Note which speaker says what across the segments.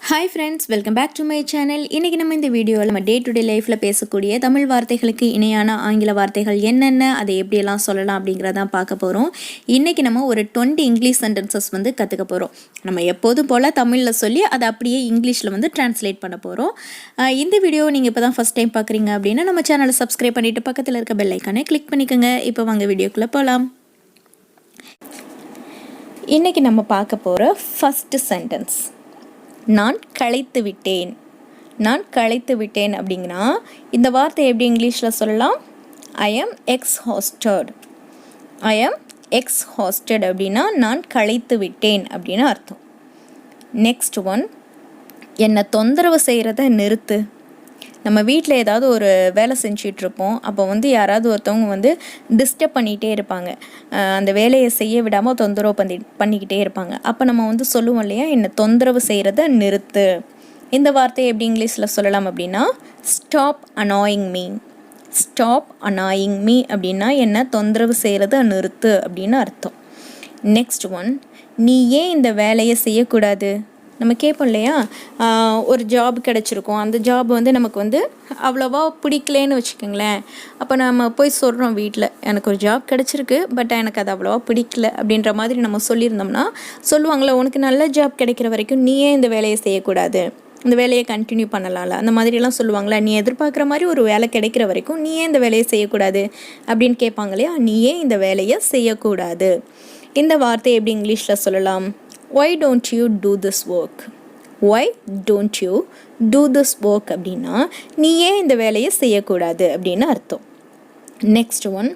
Speaker 1: Hi friends, welcome back to my channel. இன்றைக்கி நம்ம இந்த வீடியோவில் நம்ம டே டு டே லைஃப்பில் பேசக்கூடிய தமிழ் வார்த்தைகளுக்கு இணையான ஆங்கில வார்த்தைகள் என்னென்ன, அதை எப்படியெல்லாம் சொல்லலாம் அப்படிங்கிறதான் பார்க்க போகிறோம். இன்றைக்கி நம்ம ஒரு 20 இங்கிலீஷ் சென்டென்சஸ் கற்றுக்க போகிறோம். நம்ம எப்போதும் போல் தமிழில் சொல்லி அதை அப்படியே இங்கிலீஷில் ட்ரான்ஸ்லேட் பண்ண போகிறோம். இந்த வீடியோ நீங்கள் இப்போ தான் ஃபஸ்ட் டைம் பார்க்குறீங்க அப்படின்னா நம்ம சேனலை சப்ஸ்கிரைப் பண்ணிவிட்டு பக்கத்தில் இருக்க பெல் ஐக்கானை கிளிக் பண்ணிக்கோங்க. இப்போ வாங்க வீடியோக்குள்ளே போகலாம். இன்றைக்கி நம்ம பார்க்க போகிற ஃபஸ்ட்டு சென்டென்ஸ், நான் களைத்து விட்டேன். நான் களைத்து விட்டேன் அப்படிங்கன்னா இந்த வார்த்தை எப்படி இங்கிலீஷில் சொல்லலாம்? I am exhausted. I am exhausted அப்படின்னா நான் களைத்து விட்டேன் அப்படின்னு அர்த்தம். நெக்ஸ்ட் ஒன், என்னை தொந்தரவு செய்கிறத நிறுத்து. நம்ம வீட்டில் ஏதாவது ஒரு வேலை செஞ்சிட்ருப்போம். அப்போ யாராவது ஒருத்தவங்க டிஸ்டர்ப் பண்ணிகிட்டே இருப்பாங்க. அந்த வேலையை செய்ய விடாமல் தொந்தரவு பண்ணிக்கிட்டே இருப்பாங்க. அப்போ நம்ம சொல்லுவோம் இல்லையா, என்னை தொந்தரவு செய்கிறத நிறுத்து. இந்த வார்த்தையை எப்படி இங்கிலீஷில் சொல்லலாம் அப்படின்னா stop annoying me. Stop annoying me அப்படின்னா என்னை தொந்தரவு செய்கிறத நிறுத்து அப்படின்னு அர்த்தம். நெக்ஸ்ட் ஒன், நீ ஏன் இந்த வேலையை செய்யக்கூடாது. நம்ம கேட்போம் இல்லையா, ஒரு ஜாப் கிடச்சிருக்கோம், அந்த ஜாப் நமக்கு அவ்வளோவா பிடிக்கலேன்னு வச்சுக்கோங்களேன். அப்போ நம்ம போய் சொல்கிறோம் வீட்டில், எனக்கு ஒரு ஜாப் கிடச்சிருக்கு, பட் எனக்கு அது அவ்வளோவா பிடிக்கல அப்படின்ற மாதிரி நம்ம சொல்லியிருந்தோம்னா சொல்லுவாங்களே, உனக்கு நல்ல ஜாப் கிடைக்கிற வரைக்கும் நீ ஏன் இந்த வேலையை செய்யக்கூடாது, இந்த வேலையை கண்டினியூ பண்ணலாம்ல, அந்த மாதிரிலாம் சொல்லுவாங்களே. நீ எதிர்பார்க்குற மாதிரி ஒரு வேலை கிடைக்கிற வரைக்கும் நீ ஏன் இந்த வேலையை செய்யக்கூடாது அப்படின்னு கேட்பாங்க இல்லையா. நீ ஏன் இந்த வேலையை செய்யக்கூடாது. இந்த வார்த்தையை எப்படி இங்கிலீஷில் சொல்லலாம்? Why don't you do this work? Why don't you do this work அப்படின்னா நீ ஏன் இந்த வேலையை செய்யக்கூடாது அப்படின்னு அர்த்தம். நெக்ஸ்ட் ஒன்,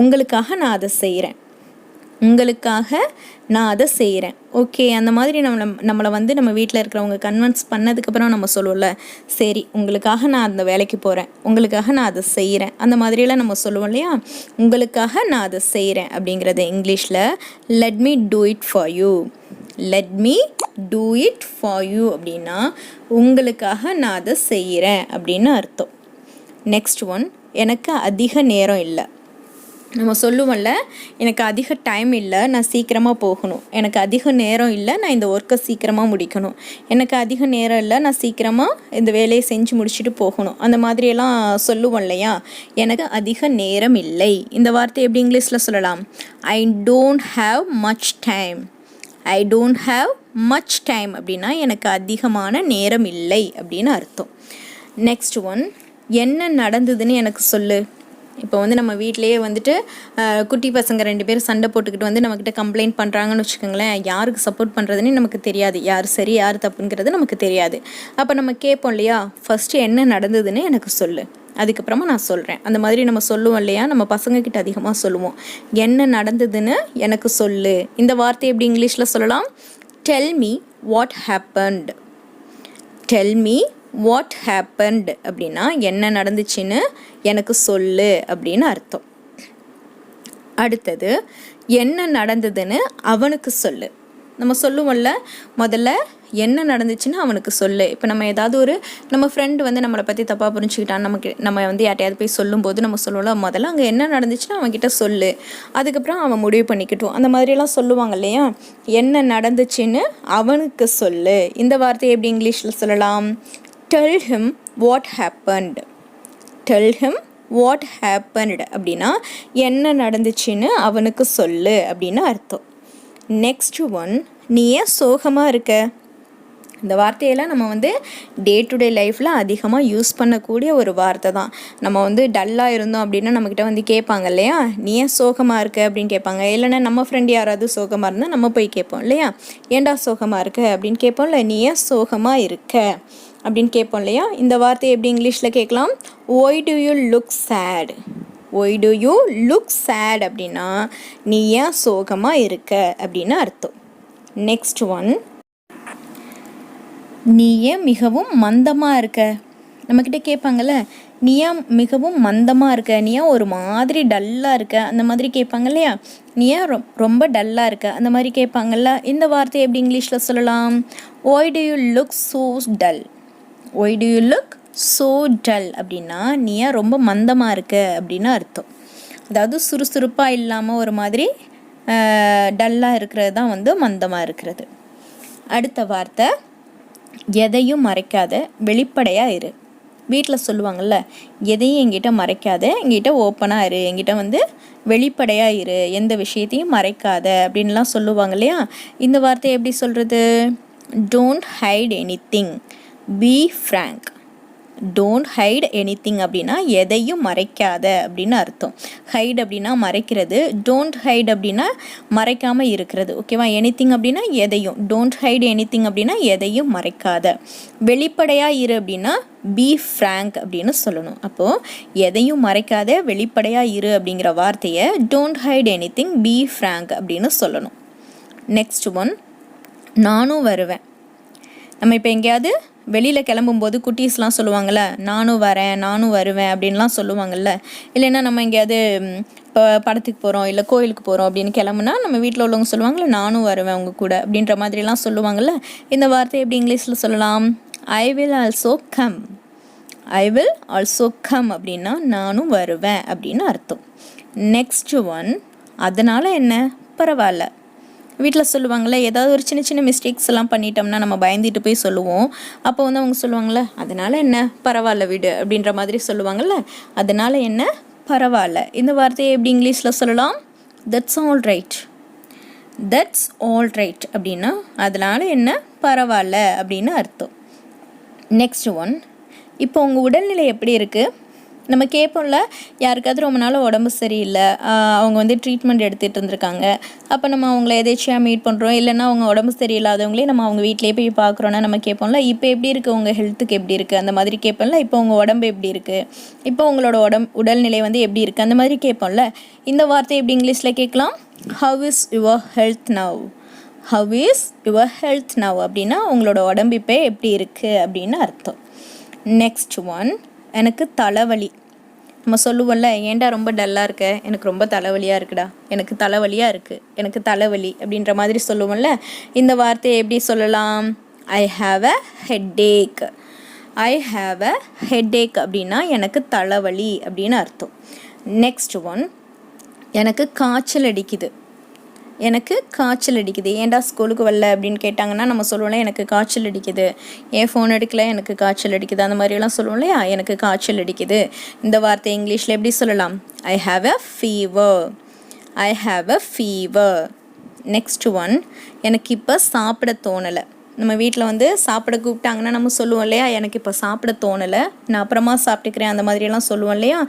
Speaker 1: உங்களுக்காக நான் அதை செய்கிறேன். உங்களுக்காக நான் அதை செய்கிறேன். ஓகே, அந்த மாதிரி நம்மளை நம்ம வீட்டில் இருக்கிறவங்க கன்வின்ஸ் பண்ணதுக்கப்புறம் நம்ம சொல்லுவோம்ல, சரி உங்களுக்காக நான் அந்த வேலைக்கு போகிறேன், உங்களுக்காக நான் அதை செய்கிறேன், அந்த மாதிரியெல்லாம் நம்ம சொல்லுவோம் இல்லையா. உங்களுக்காக நான் அதை செய்கிறேன் அப்படிங்கிறது இங்கிலீஷில் let me do it for you. Let me do it for you அப்படின்னா உங்களுக்காக நான் அதை செய்கிறேன் அப்படின்னு அர்த்தம். நெக்ஸ்ட் ஒன், எனக்கு அதிக நேரம் இல்லை. நம்ம சொல்லுவோம்ல, எனக்கு அதிக டைம் இல்லை, நான் சீக்கிரமாக போகணும். எனக்கு அதிக நேரம் இல்லை, நான் இந்த ஒர்க்கை சீக்கிரமாக முடிக்கணும். எனக்கு அதிக நேரம் இல்லை, நான் சீக்கிரமாக இந்த வேலையை செஞ்சு முடிச்சுட்டு போகணும். அந்த மாதிரியெல்லாம் சொல்லுவோம் இல்லையா. எனக்கு அதிக நேரம் இல்லை. இந்த வார்த்தை எப்படி இங்கிலீஷில் சொல்லலாம்? I don't have much time. I don't have much time அப்படின்னா எனக்கு அதிகமான நேரம் இல்லை அப்படின்னு அர்த்தம். நெக்ஸ்ட் ஒன், என்ன நடந்ததுன்னு எனக்கு சொல்லு. இப்போ நம்ம வீட்டிலையே குட்டி பசங்க 2 பேர் சண்டை போட்டுக்கிட்டு நம்மக்கிட்ட கம்ப்ளைண்ட் பண்ணுறாங்கன்னு வச்சுக்கோங்களேன். யாருக்கு சப்போர்ட் பண்ணுறதுன்னு நமக்கு தெரியாது, யார் சரி யார் தப்புங்கிறது நமக்கு தெரியாது. அப்போ நம்ம கேட்போம் இல்லையா, ஃபஸ்ட்டு என்ன நடந்ததுன்னு எனக்கு சொல்லு, அதுக்கப்புறமா நான் சொல்கிறேன். அந்த மாதிரி நம்ம சொல்லுவோம் இல்லையா, நம்ம பசங்கக்கிட்ட அதிகமாக சொல்லுவோம், என்ன நடந்ததுன்னு எனக்கு சொல்லு. இந்த வார்த்தை எப்படி இங்கிலீஷில் சொல்லலாம்? Tell me what happened. Tell me what happened அப்படின்னா என்ன நடந்துச்சுன்னு எனக்கு சொல்லு அப்படின்னு அர்த்தம். அடுத்தது, என்ன நடந்ததுன்னு அவனுக்கு சொல்லு. நம்ம சொல்லுவோம்ல, முதல்ல என்ன நடந்துச்சுன்னு அவனுக்கு சொல்லு. இப்போ நம்ம ஏதாவது நம்ம ஃப்ரெண்டு நம்மளை பற்றி தப்பாக புரிஞ்சுக்கிட்டான்னு நம்ம யார்ட்டையாவது போய் சொல்லும்போது நம்ம சொல்லுவோம்ல, முதல்ல அங்கே என்ன நடந்துச்சுன்னு அவன்கிட்ட சொல்லு, அதுக்கப்புறம் அவன் முடிவு பண்ணிக்கிட்டோம். அந்த மாதிரியெல்லாம் சொல்லுவாங்க இல்லையா. என்ன நடந்துச்சுன்னு அவனுக்கு சொல்லு. இந்த வார்த்தையை எப்படி இங்கிலீஷில் சொல்லலாம்? Tell him what happened. Tell him what happened அப்படின்னா என்ன நடந்துச்சுன்னு அவனுக்கு சொல்லு அப்படின்னு அர்த்தம். நெக்ஸ்ட் ஒன், நீ ஏன் சோகமாக இருக்க. இந்த வார்த்தையெல்லாம் நம்ம டே டு டே லைஃப்பில் அதிகமாக யூஸ் பண்ணக்கூடிய ஒரு வார்த்தை தான். நம்ம டல்லாக இருந்தோம் அப்படின்னா நம்மக்கிட்ட கேட்பாங்க இல்லையா, நீ ஏன் சோகமாக இருக்க அப்படின்னு கேட்பாங்க. இல்லைன்னா நம்ம ஃப்ரெண்டு யாராவது சோகமாக இருந்தால் நம்ம போய் கேட்போம் இல்லையா, ஏன்டா சோகமாக இருக்க அப்படின்னு கேட்போம்ல. நீ ஏன் சோகமாக இருக்க அப்படின்னு கேட்போம் இல்லையா. இந்த வார்த்தையை எப்படி இங்கிலீஷில் கேட்கலாம்? Why do you look sad. Why do you look sad அப்படின்னா நீ ஏன் சோகமாக இருக்க அப்படின்னு அர்த்தம். நெக்ஸ்ட் ஒன், நீ ஏன் மிகவும் மந்தமாக இருக்க. நம்மக்கிட்ட கேட்பாங்கள்ல, நீ ஏன் மிகவும் மந்தமாக இருக்க, நீ ஏன் ஒரு மாதிரி டல்லாக இருக்க, அந்த மாதிரி கேட்பாங்க இல்லையா. நீ ஏன் ரொம்ப டல்லாக இருக்க, அந்த மாதிரி கேட்பாங்கல்ல. இந்த வார்த்தையை எப்படி இங்கிலீஷில் சொல்லலாம்? Why do you look so dull. Why do you look so dull அப்படின்னா நீ ஏன் ரொம்ப மந்தமாக இருக்க அப்படின்னு அர்த்தம். அதாவது சுறுசுறுப்பாக இல்லாமல் ஒரு மாதிரி டல்லாக இருக்கிறது தான் மந்தமாக இருக்கிறது. அடுத்த வார்த்தை, எதையும் மறைக்காத வெளிப்படையாக இரு. வீட்டில் சொல்லுவாங்கள்ல, எதையும் என்கிட்ட மறைக்காத, என்கிட்ட ஓப்பனாக இரு, என்கிட்ட வந்து வெளிப்படையாக இரு, எந்த விஷயத்தையும் மறைக்காத அப்படின்லாம் சொல்லுவாங்க இல்லையா. இந்த வார்த்தையை எப்படி சொல்கிறது? Don't hide anything, be frank. Don't hide anything அப்படின்னா எதையும் மறைக்காத அப்படின்னு அர்த்தம். ஹைட் அப்படின்னா மறைக்கிறது, டோன்ட் ஹைட் அப்படின்னா மறைக்காமல் இருக்கிறது. ஓகேவா? எனி திங் அப்படின்னா எதையும், டோன்ட் ஹைட் எனி திங் அப்படின்னா எதையும் மறைக்காத. வெளிப்படையாக இரு அப்படின்னா பி ஃப்ராங்க் அப்படின்னு சொல்லணும். அப்போது எதையும் மறைக்காத வெளிப்படையாக இரு அப்படிங்கிற வார்த்தையை don't hide anything, be frank அப்படின்னு சொல்லணும். நெக்ஸ்ட் ஒன், நானும் வருவேன். நம்ம இப்போ எங்கேயாவது வெளியில் கிளம்பும்போது குட்டீஸ்லாம் சொல்லுவாங்கள்ல, நானும் வரேன், நானும் வருவேன் அப்படின்லாம் சொல்லுவாங்கள்ல. இல்லைன்னா நம்ம எங்கேயாவது இப்போ படத்துக்கு போகிறோம், இல்லை கோயிலுக்கு போகிறோம் அப்படின்னு கிளம்புனா நம்ம வீட்டில் உள்ளவங்க சொல்லுவாங்கள்ல, நானும் வருவேன் உங்கள் கூட அப்படின்ற மாதிரிலாம் சொல்லுவாங்கள்ல. இந்த வார்த்தை எப்படி இங்கிலீஷில் சொல்லலாம்? I will also come. I will also come அப்படின்னா நானும் வருவேன் அப்படின்னு அர்த்தம். நெக்ஸ்ட் ஒன், அதனால் என்ன, பரவாயில்ல. வீட்டில் சொல்லுவாங்களே, ஏதாவது ஒரு சின்ன சின்ன மிஸ்டேக்ஸ் எல்லாம் பண்ணிட்டோம்னா நம்ம பயந்துட்டு போய் சொல்லுவோம். அப்போ வந்து அவங்க சொல்லுவாங்கள்ல, அதனால் என்ன, பரவாயில்ல விடு அப்படின்ற மாதிரி சொல்லுவாங்கள்ல. அதனால் என்ன, பரவாயில்ல. இந்த வார்த்தையை எப்படி இங்கிலீஷில் சொல்லலாம்? That's all right. That's all right அப்படின்னா அதனால் என்ன, பரவாயில்ல அப்படின்னு அர்த்தம். நெக்ஸ்ட் ஒன், இப்போ உங்கள் உடல்நிலை எப்படி இருக்குது? நம்ம கேட்போம்ல, யாருக்காவது ரொம்ப நாள் உடம்பு சரியில்லை, அவங்க வந்து ட்ரீட்மெண்ட் எடுத்துகிட்டு இருந்திருக்காங்க. அப்போ நம்ம அவங்கள எதேச்சியாக மீட் பண்ணுறோம், இல்லைன்னா அவங்க உடம்பு சரியில்லாதவங்களே நம்ம அவங்க வீட்டிலேயே போய் பார்க்குறோன்னா நம்ம கேட்போம்ல, இப்போ எப்படி இருக்குது, உங்கள் ஹெல்த்துக்கு எப்படி இருக்குது அந்த மாதிரி கேட்போம்ல. இப்போ உங்கள் உடம்பு எப்படி இருக்குது, இப்போ உங்களோட உடல்நிலை வந்து எப்படி இருக்குது அந்த மாதிரி கேட்போம்ல. இந்த வார்த்தை எப்படி இங்கிலீஷில் கேட்கலாம்? How is your health now. How is your health now அப்படின்னா உங்களோட உடம்பு இப்போ எப்படி இருக்குது அப்படின்னு அர்த்தம். நெக்ஸ்ட் ஒன், எனக்கு தலைவலி. நம்ம சொல்லுவோம்ல, ஏன்டா ரொம்ப டல்லாக இருக்க, எனக்கு ரொம்ப தலைவலியாக இருக்குடா, எனக்கு தலைவலியாக இருக்குது, எனக்கு தலைவலி அப்படின்ற மாதிரி சொல்லுவோம்ல. இந்த வார்த்தையை எப்படி சொல்லலாம்? I have a headache. I have a headache அப்படின்னா எனக்கு தலைவலி அப்படின்னு அர்த்தம். நெக்ஸ்ட் ஒன், எனக்கு காய்ச்சல் அடிக்குது. எனக்கு காய்ச்சல் அடிக்குது. ஏன்டா ஸ்கூலுக்கு வரல அப்படின்னு கேட்டாங்கன்னா நம்ம சொல்லுவோம்ல, எனக்கு காய்ச்சல் அடிக்குது, ஏன் ஃபோன் அடிக்கல, எனக்கு காய்ச்சல் அடிக்குது, அந்த மாதிரியெல்லாம் சொல்லுவோம் இல்லையா. எனக்கு காய்ச்சல் அடிக்குது. இந்த வார்த்தை இங்கிலீஷில் எப்படி சொல்லலாம்? I have a fever. I have a fever. Next one, எனக்கு இப்போ சாப்பிட தோணலை. நம்ம வீட்டில் வந்து சாப்பிட கூப்பிட்டாங்கன்னா நம்ம சொல்லுவோம் இல்லையா, எனக்கு இப்போ சாப்பிட தோணலை, நான் அப்புறமா சாப்பிட்டுக்கிறேன் அந்த மாதிரியெல்லாம் சொல்லுவோம் இல்லையா.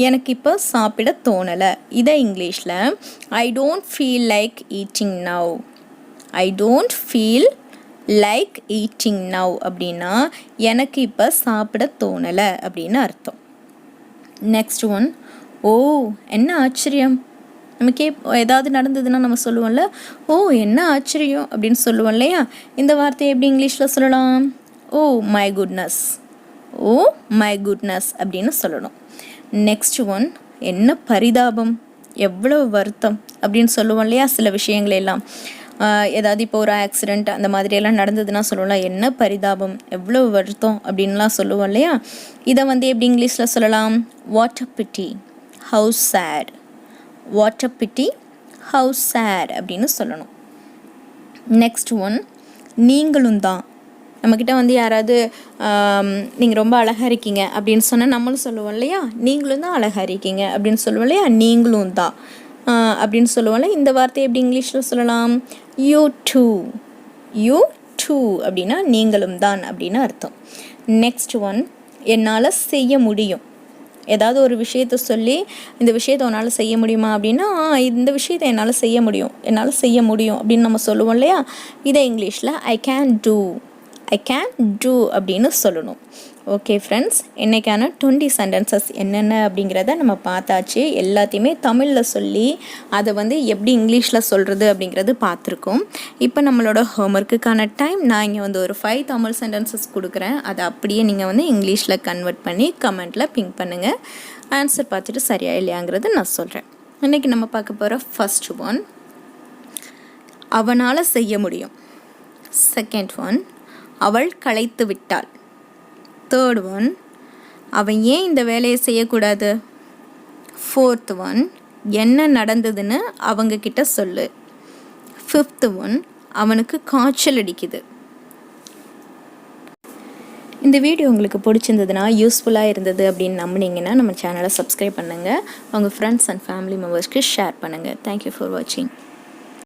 Speaker 1: எனக்கு இப்போ சாப்பிட தோணலை. இதை இங்கிலீஷில் I don't feel like eating now. I don't feel like eating now அப்படின்னா எனக்கு இப்போ சாப்பிட தோணலை அப்படின்னு அர்த்தம். நெக்ஸ்ட் ஒன், ஓ என்ன ஆச்சரியம். நம்ம ஏதாவது நடந்ததுன்னா நம்ம சொல்லுவோம்ல, ஓ என்ன ஆச்சரியம் அப்படின்னு சொல்லுவோம் இல்லையா. இந்த வார்த்தையை எப்படி இங்கிலீஷில் சொல்லலாம்? Oh my goodness. Oh my goodness அப்படின்னு சொல்லணும். நெக்ஸ்ட் ஒன், என்ன பரிதாபம், எவ்வளோ வருத்தம் அப்படின்னு சொல்லுவோம் இல்லையா. சில விஷயங்களெல்லாம் ஏதாவது இப்போ ஒரு ஆக்சிடெண்ட் அந்த மாதிரியெல்லாம் நடந்ததுன்னா சொல்லுவோம்ல, என்ன பரிதாபம், எவ்வளோ வருத்தம் அப்படின்லாம் சொல்லுவோம் இல்லையா. இதை வந்து எப்படி இங்கிலீஷில் சொல்லலாம்? What a pity, how sad. What a pity, how sad அப்படின்னு சொல்லணும். நெக்ஸ்ட் ஒன், நீங்களும் தான். நம்மக்கிட்ட வந்து யாராவது நீங்கள் ரொம்ப அழகாக இருக்கீங்க அப்படின்னு சொன்னால் நம்மளும் சொல்லுவோம் இல்லையா, நீங்களும் தான் அழகாக இருக்கீங்க அப்படின்னு சொல்லுவோம் இல்லையா. நீங்களும் தான் அப்படின்னு சொல்லுவோம்ல. இந்த வார்த்தையை எப்படி இங்கிலீஷில் சொல்லலாம்? You two. யூ டூ அப்படின்னா நீங்களும் தான் அப்படின்னு அர்த்தம். நெக்ஸ்ட் ஒன், என்னால் செய்ய முடியும். ஏதாவது ஒரு விஷயத்த சொல்லி இந்த விஷயத்தை உன்னால் செய்ய முடியுமா அப்படின்னா இந்த விஷயத்தை என்னால் செய்ய முடியும், என்னால் செய்ய முடியும் அப்படின்னு நம்ம சொல்லுவோம் இல்லையா. இதை இங்கிலீஷில் I can do. I can do அப்படின்னு சொல்லணும். ஓகே ஃப்ரெண்ட்ஸ், இன்றைக்கான 20 சென்டென்சஸ் என்னென்ன அப்படிங்கிறத நம்ம பார்த்தாச்சு. எல்லாத்தையுமே தமிழில் சொல்லி அதை வந்து எப்படி இங்கிலீஷில் சொல்கிறது அப்படிங்கிறது பார்த்துருக்கோம். இப்போ நம்மளோட ஹோம்ஒர்க்குக்கான டைம். நான் இங்கே வந்து ஒரு 5 தமிழ் சென்டென்சஸ் கொடுக்குறேன். அதை அப்படியே நீங்கள் வந்து இங்கிலீஷில் கன்வெர்ட் பண்ணி கமெண்ட்டில் பிங்க் பண்ணுங்கள். ஆன்சர் பார்த்துட்டு சரியா இல்லையாங்கிறத நான் சொல்கிறேன். இன்றைக்கி நம்ம பார்க்க போகிற ஃபர்ஸ்ட் ஒன், அவனால் செய்ய முடியும். செகண்ட் ஒன், அவள் களைத்து விட்டாள். தேர்ட் ஒன், அவன் ஏன் இந்த வேலையை செய்யக்கூடாது. ஃபோர்த் ஒன், என்ன நடந்ததுன்னு அவங்க கிட்ட சொல்லு. ஃபிஃப்த் ஒன், அவனுக்கு காய்ச்சல் அடிக்குது. இந்த வீடியோ உங்களுக்கு பிடிச்சிருந்ததுன்னா யூஸ்ஃபுல்லாக இருந்தது அப்படின்னு நம்பினீங்கன்னா நம்ம சேனலை சப்ஸ்கிரைப் பண்ணுங்கள், உங்கள் ஃப்ரெண்ட்ஸ் அண்ட் ஃபேமிலி மெம்பர்ஸ்க்கு ஷேர் பண்ணுங்கள். தேங்க்யூ ஃபார் வாட்சிங்.